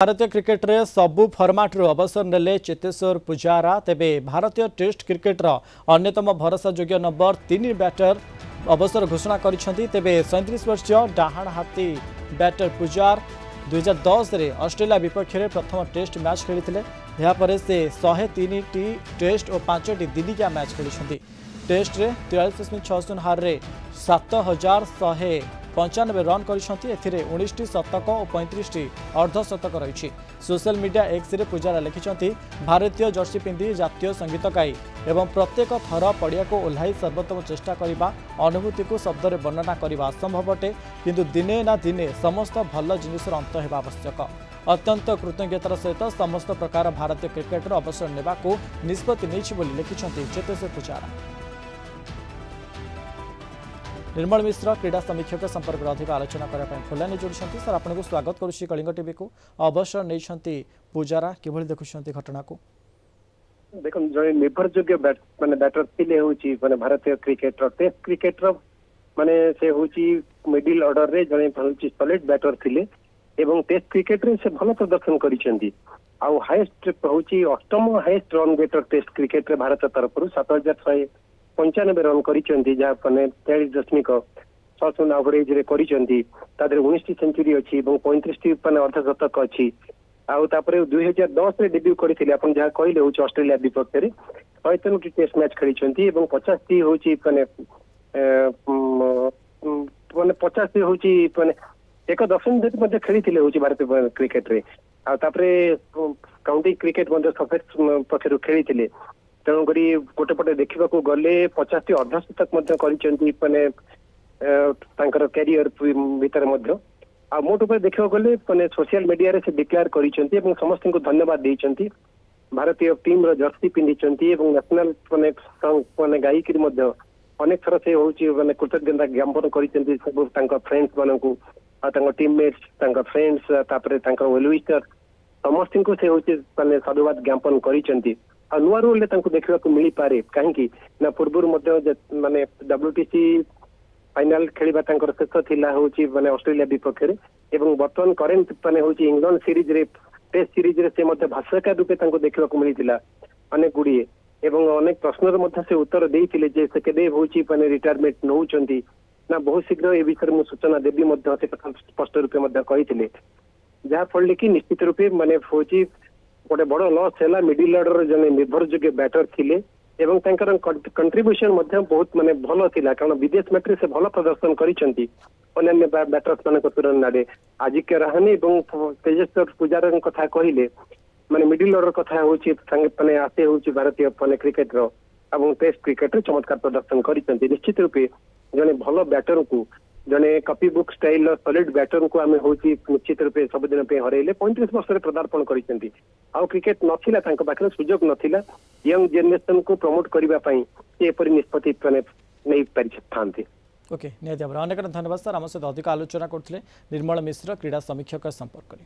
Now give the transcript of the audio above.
भारतीय क्रिकेट रे सबु फॉर्मेट रो अवसर नेले चेतेश्वर पुजारा। तेबे भारतीय टेस्ट क्रिकेट रो अन्यतम भरोसा योग्य नंबर 3 बैटर अवसर घोषणा करिसेंती। तेबे 37 वर्षीय डाहाण हाथी बैटर पुजार 2010 रे ऑस्ट्रेलिया विपक्ष में प्रथम टेस्ट मैच खेली। यापर से 103 टी टेस्ट और 5 टी दिनिकिया मैच खेली। टेस्ट रे 43.6 हार रे 7195 रन करिसेंती। एथिरे 19 टी शतक और 35 टी अर्धशतक रही। Social media X ray Pujara लिखिछंती, भारतीय जर्सी पिंधि जातीय संगीत गाई एवं प्रत्येक थर पड़िया को ओह्लाई सर्वोत्तम चेष्टा करने अनुभूति को शब्द रे वर्णना करने असंभव अटे, किंतु दिने ना दिने समस्त भल जिनिसर अंत हेबा आवश्यक। अत्यंत कृतज्ञतार सहित समस्त प्रकार भारतीय क्रिकेटर अवसर नेबा को निष्पत्ति नहीं बोली लिखिछंती चेतेश्वर पुजारा। निर्मल मिश्र क्रीड़ा समीक्षक संपर्क में अधिक आलोचना करने फोन जोड़ी। सर आपको स्वागत करुच्ची कलिंग टीवी को। अवसर नहीं पुजारा किभली देखुंत घटना को? देख जो निर्भरयोग्य माने बैटर थिले होची माने भारतीय क्रिकेटर टेस्ट क्रिकेटर माने से होची मिडिल ऑर्डर रे जने होची सॉलिड बैटर थिले एवं टेस्ट क्रिकेट रे से भल प्रदर्शन करिसेंती। आउ हाईएस्ट होची अष्टम highest run getter test cricket रे भारत तरफ 7195 रन करिसेंती, जहा माने 43.6 एवरेज रे करिसेंती। तादरे 19 टी सेंचुरी अछि एवं 35 टी माने अर्धशतक अछि। आउ तापरे 2010 रे डेब्यू करिथिले आपण जहा कहिले होची ऑस्ट्रेलिया विपक्ष रे 103 टी टेस्ट मैच खेलिसेंती एवं 50 टी होची माने 50 टी होची माने एक दशम मध्य खेलिथिले होची भारतीय क्रिकेट रे। आ तापरे काउंटी क्रिकेट मध्य सफेद पक्षरु खेलिथिले। तेणुक गोटे पटे देखा गले 50 टी अर्धशतक माने कैरियर भितर मोट उपर देखा गले माने सोशल मीडिया रे से डिक्लेयर करिसेंती एवं समस्त को धन्यवाद देइसेंती। भारतीय टीम रो जर्सी पिंधिसेंती एवं नेशनल माने माने गायिकी मध्य अनेक थर से होची माने कृतज्ञता ज्ञापन करिसेंती सब तांका फ्रेंड्स मानकू आ तांका टीममेट्स तांका फ्रेंड्स तापरे तांका वेलविशर समस्त को से होची माने साधुवाद ज्ञापन करिसेंती। आ नुआ रोल देखा मिल पारे कहीं ना पूर्व माने WTC फाइनाल खेलिबा शेष थिला होची माने ऑस्ट्रेलिया विपक्ष रे एवं वर्तमान करेंट माने होची इंग्लैंड सीरीज रे टेस्ट सीरीज रे से मध्य भाष्यकार रूपे देखा मिलता अनेक गुड़िए एवं अनेक प्रश्न से उत्तर देइथिले जे से केबे होची माने रिटायरमेंट नौचंती ना बहुत शीघ्र ए विषय में सूचना देवी मध्य से स्पष्ट रूपे कहिथिले, जहा फल कि निश्चित रूपे माने होची गोटे बड़ लॉस है। मिडिल ऑर्डर जने निर्भरयोग्य बैटर थिले एवं तांकर कंट्रीब्यूशन मध्य बहुत माने भलो थिला, कारण विदेश मैच से भलो प्रदर्शन करिसेंती अन्य बैटर्स मानक तुलना रे। आज के रहाने एवं तेजस्वर पुजारा कथा कहिले माने मिडिल ऑर्डर कथा होची संगे माने आते होची भारतीय माने क्रिकेट रो एवं टेस्ट क्रिकेट रे चमत्कार प्रदर्शन करिसेंती। निश्चित रूपे जने भलो बैटर को जने copy book style solid batter को आमे होची निश्चित रूपे सब दिन पे हरेले 35 वर्ष रे पदार्पण करिसेंती। आ क्रिकेट नथिला तांको पाखरे सुजोग नथिला यंग जनरेशन को प्रमोट करबा पई एपरि निष्पत्ति माने नै पारि थांती। ओके नियति अनेक धन्यवाद सर। आम सहित अधिक आलोचना करथिले निर्मल मिश्र क्रीड़ा समीक्षक संपर्क।